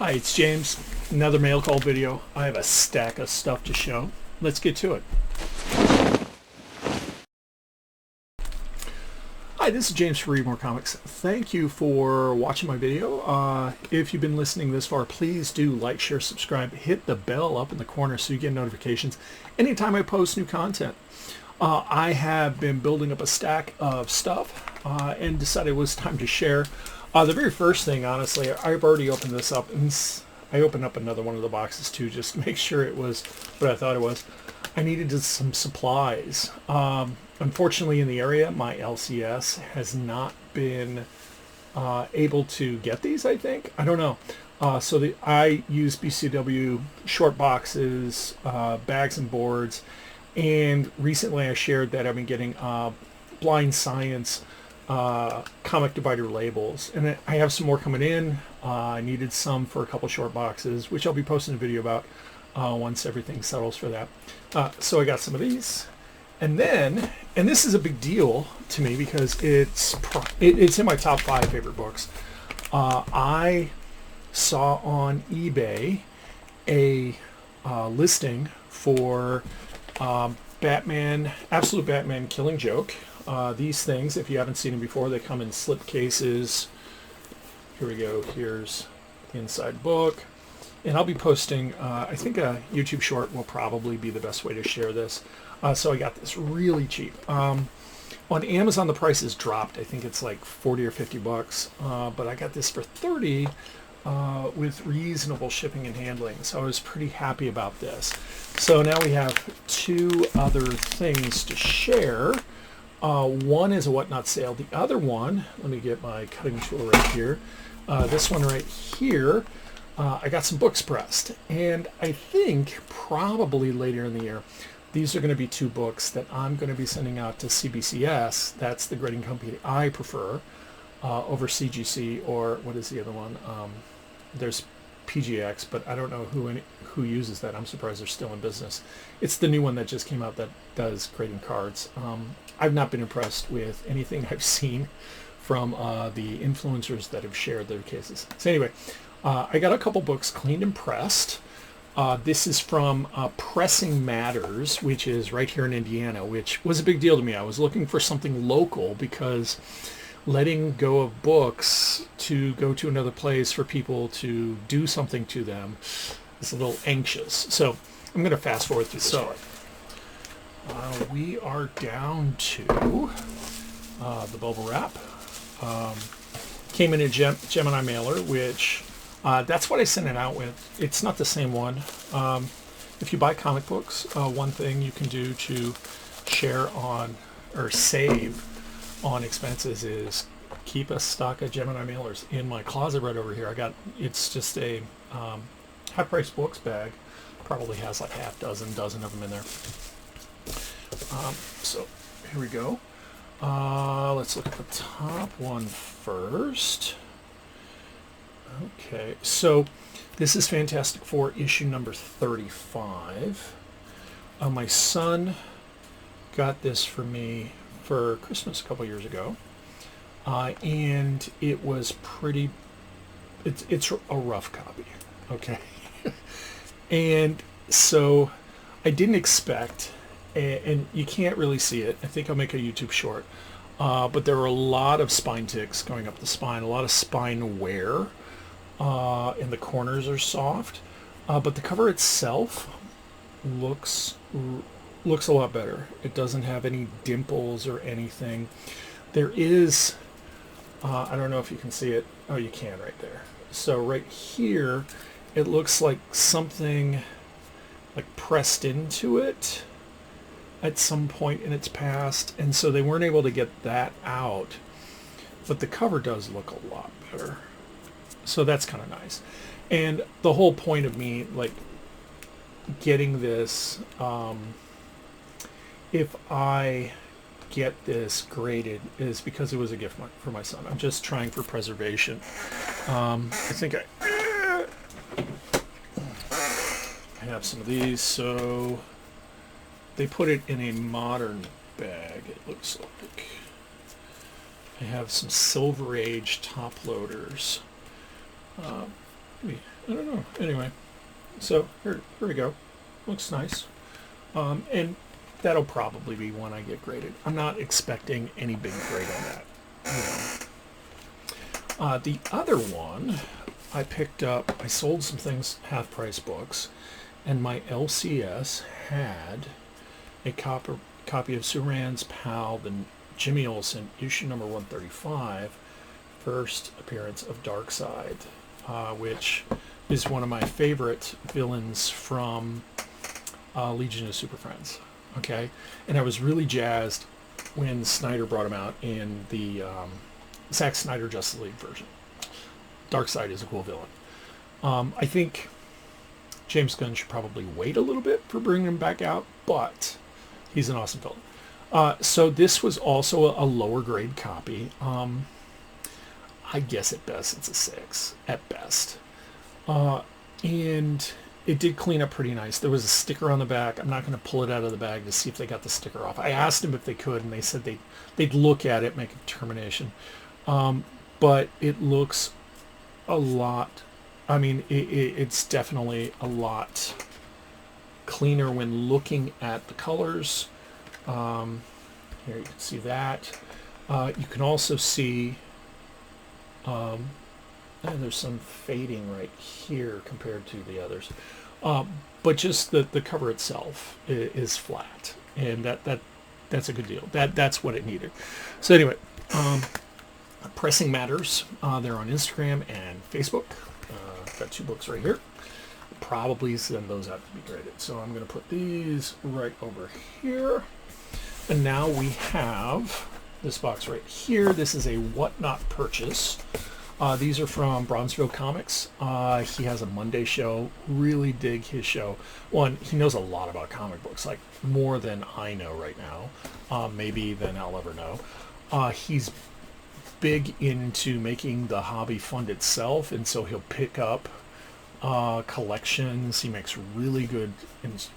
Hi, it's James. Another mail call video. I have a stack of stuff to show. Let's get to it. Hi, this is James for Read More Comics. Thank you for watching my video. If you've been listening this far, please do like, share, subscribe, hit the bell up in the corner so you get notifications anytime I post new content. I have been building up a stack of stuff and decided it was time to share. The very first thing, honestly, I've already opened this up, and I opened up another one of the boxes too, just to make sure it was what I thought it was. I needed some supplies. Unfortunately, in the area, my LCS has not been able to get these, I think. I don't know. I use BCW short boxes, bags and boards, and recently I shared that I've been getting Blind Science comic divider labels, and I have some more coming in. I needed some for a couple short boxes, which I'll be posting a video about once everything settles for that. So I got some of these, and this is a big deal to me because it's in my top 5 favorite books. I saw on eBay a listing for Batman, Absolute Batman Killing Joke. These things, if you haven't seen them before, they come in slip cases. Here we go. Here's the inside book. And I'll be posting, I think a YouTube short will probably be the best way to share this. So I got this really cheap. On Amazon, the price has dropped. I think it's like 40 or 50 bucks. But I got this for 30 with reasonable shipping and handling. So I was pretty happy about this. So now we have 2 other things to share. One is a whatnot sale. The other one, let me get my cutting tool right here. This one right here, I got some books pressed. And I think probably later in the year, these are going to be 2 books that I'm going to be sending out to CBCS. That's the grading company I prefer over CGC, or what is the other one? There's PGX, but I don't know who uses that. I'm surprised they're still in business. It's the new one that just came out that does grading cards. I've not been impressed with anything I've seen from the influencers that have shared their cases. So anyway, I got a couple books cleaned and pressed. This is from Pressing Matters, which is right here in Indiana, which was a big deal to me. I was looking for something local because letting go of books to go to another place for people to do something to them is a little anxious. So I'm going to fast forward through this part. We are down to the bubble wrap. Came in a Gemini mailer, which that's what I sent it out with. It's not the same one. If you buy comic books, one thing you can do to share on or save on expenses is keep a stock of Gemini mailers in my closet right over here. It's just a high-price books bag. Probably has like dozen of them in there. So here we go. Let's look at the top one first. Okay, so this is Fantastic Four issue number 35. My son got this for me for Christmas a couple years ago, and it was pretty. It's a rough copy, okay, and so I didn't expect. And you can't really see it. I think I'll make a YouTube short. But there are a lot of spine ticks going up the spine, a lot of spine wear, and the corners are soft. But the cover itself looks a lot better. It doesn't have any dimples or anything. There is, I don't know if you can see it. Oh, you can right there. So right here, it looks like something like pressed into it at some point in its past, and so they weren't able to get that out, but the cover does look a lot better, so that's kind of nice. And the whole point of me like getting this, if I get this graded, is because it was a gift for my son. I'm just trying for preservation. I think I have some of these, so they put it in a modern bag, it looks like. I have some Silver Age top loaders. maybe, I don't know. Anyway, so here we go. Looks nice. And that'll probably be one I get graded. I'm not expecting any big grade on that. The other one I picked up, I sold some things, half-price books, and my LCS had a copy of Superman's Pal, the Jimmy Olsen, issue number 135, first appearance of Darkseid, which is one of my favorite villains from Legion of Super Friends. Okay, and I was really jazzed when Snyder brought him out in the Zack Snyder Justice League version. Darkseid is a cool villain. I think James Gunn should probably wait a little bit for bringing him back out, but he's an awesome villain. So this was also a lower grade copy. I guess at best it's a 6 at best. And it did clean up pretty nice. There was a sticker on the back. I'm not going to pull it out of the bag to see if they got the sticker off. I asked them if they could, and they said they'd look at it, make a determination. But it looks a lot, I mean, it's definitely a lot cleaner when looking at the colors. Here you can see that. You can also see there's some fading right here compared to the others. But just the cover itself is flat, and that's a good deal. That's what it needed. So anyway, Pressing Matters, they're on Instagram and Facebook. Got 2 books right here. Probably send those out to be graded. So I'm going to put these right over here. And now we have this box right here. This is a Whatnot purchase. These are from Bronzeville Comics. He has a Monday show. Really dig his show. One, he knows a lot about comic books, like more than I know right now, maybe than I'll ever know. He's big into making the hobby fund itself, and so he'll pick up collections. He makes really good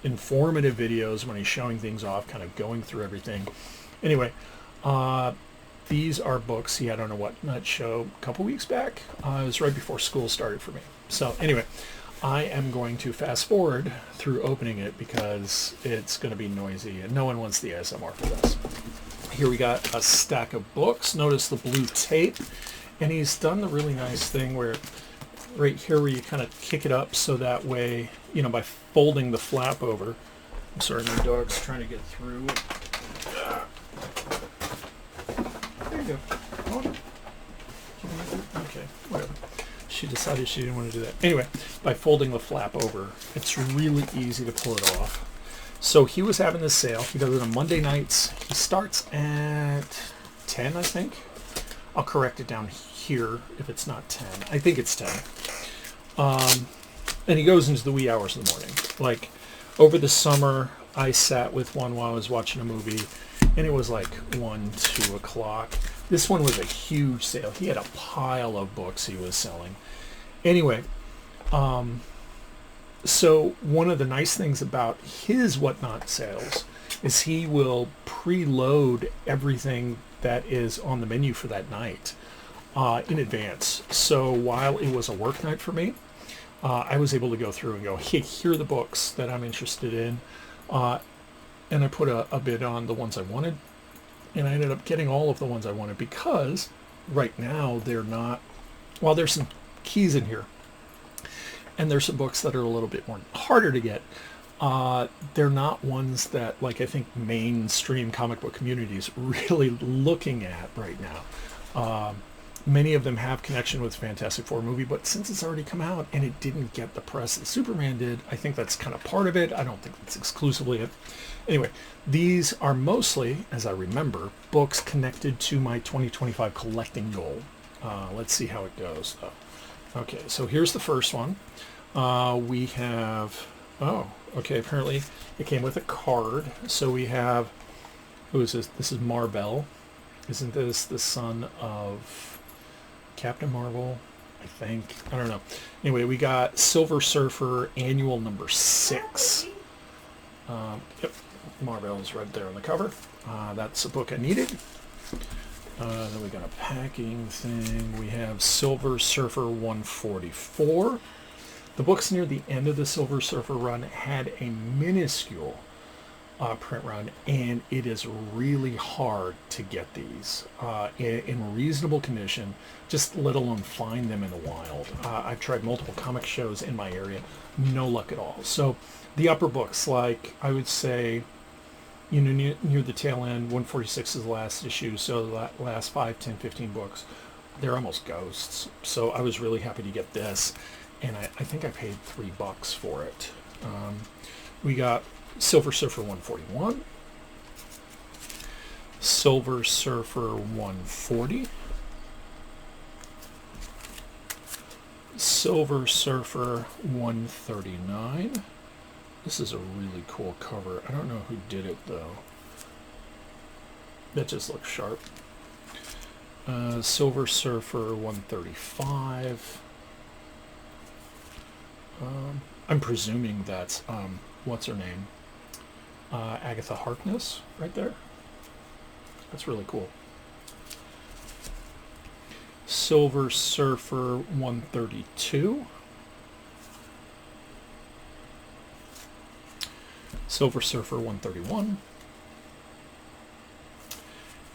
informative videos when he's showing things off, kind of going through everything. Anyway, these are books he had on a Whatnot show a couple weeks back. It was right before school started for me. So anyway, I am going to fast forward through opening it because it's going to be noisy and no one wants the ASMR for this. Here we got a stack of books. Notice the blue tape. And he's done the really nice thing where right here where you kind of kick it up so that way, you know, by folding the flap over. I'm sorry, my dog's trying to get through. There you go. Okay, whatever. She decided she didn't want to do that. Anyway, by folding the flap over, it's really easy to pull it off. So he was having this sale. He does it on Monday nights. He starts at 10, I think. I'll correct it down here if it's not 10. I think it's 10. And he goes into the wee hours of the morning. Like, over the summer, I sat with one while I was watching a movie, and it was like 1, 2 o'clock. This one was a huge sale. He had a pile of books he was selling. Anyway, so one of the nice things about his Whatnot sales is he will preload everything that is on the menu for that night in advance. So while it was a work night for me, I was able to go through and go, hey, here are the books that I'm interested in. And I put a bid on the ones I wanted. And I ended up getting all of the ones I wanted because right now they're not, while there's some keys in here, and there's some books that are a little bit more harder to get, they're not ones that, like, I think mainstream comic book community is really looking at right now. Many of them have connection with Fantastic Four movie, but since it's already come out and it didn't get the press that Superman did, I think that's kind of part of it. I don't think that's exclusively it. Anyway, these are mostly, as I remember, books connected to my 2025 collecting goal. Let's see how it goes, though. Okay, so here's the first one. We have, oh, okay, apparently it came with a card. So we have, who is this? This is Marvel. Isn't this the son of Captain Marvel? I think. I don't know. Anyway, we got Silver Surfer Annual number 6. Yep, Marvel is right there on the cover. That's a book I needed. Then we got a packing thing. We have Silver Surfer 144. The books near the end of the Silver Surfer run had a minuscule print run, and it is really hard to get these in reasonable condition, just let alone find them in the wild. I've tried multiple comic shows in my area, no luck at all. So the upper books, like I would say, you know, near the tail end, 146 is the last issue, so the last 5, 10, 15 books, they're almost ghosts. So I was really happy to get this, and I think I paid $3 for it. We got Silver Surfer 141, Silver Surfer 140, Silver Surfer 139. This is a really cool cover. I don't know who did it though. That just looks sharp. Silver Surfer 135. I'm presuming that's what's her name? Agatha Harkness right there. That's really cool. Silver Surfer 132. Silver Surfer 131.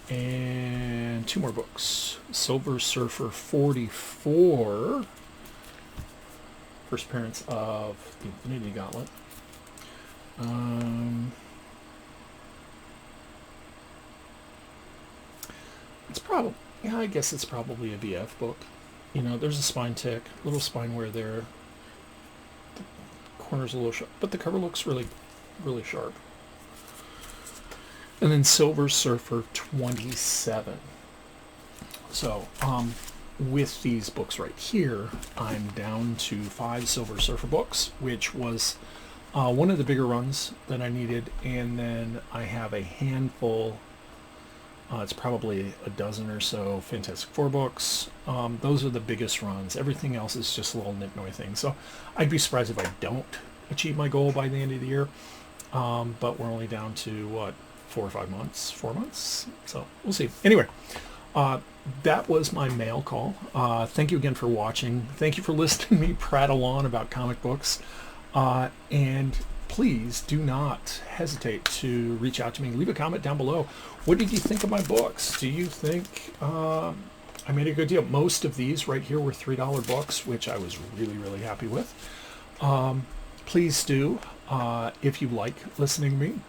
And 2 more books. Silver Surfer 44. First appearance of the Infinity Gauntlet. It's probably, yeah, I guess it's probably a VF book. You know, there's a spine tick, little spine wear there. The corner's a little sharp, but the cover looks really, really sharp. And then Silver Surfer 27. So, with these books right here, I'm down to 5 Silver Surfer books, which was one of the bigger runs that I needed, and then I have a handful, it's probably a dozen or so Fantastic Four books. Those are the biggest runs. Everything else is just little nitnoy things. So I'd be surprised if I don't achieve my goal by the end of the year. But we're only down to, what, 4 or 5 months? 4 months? So we'll see. Anyway, that was my mail call. Thank you again for watching. Thank you for listening to me prattle on about comic books. And please do not hesitate to reach out to me. Leave a comment down below. What did you think of my books? Do you think I made a good deal? Most of these right here were $3 books, which I was really, really happy with. Please do, if you like listening to me,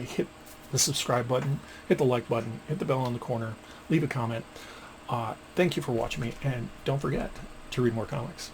hit the subscribe button, hit the like button, hit the bell on the corner, leave a comment. Thank you for watching me, and don't forget to read more comics.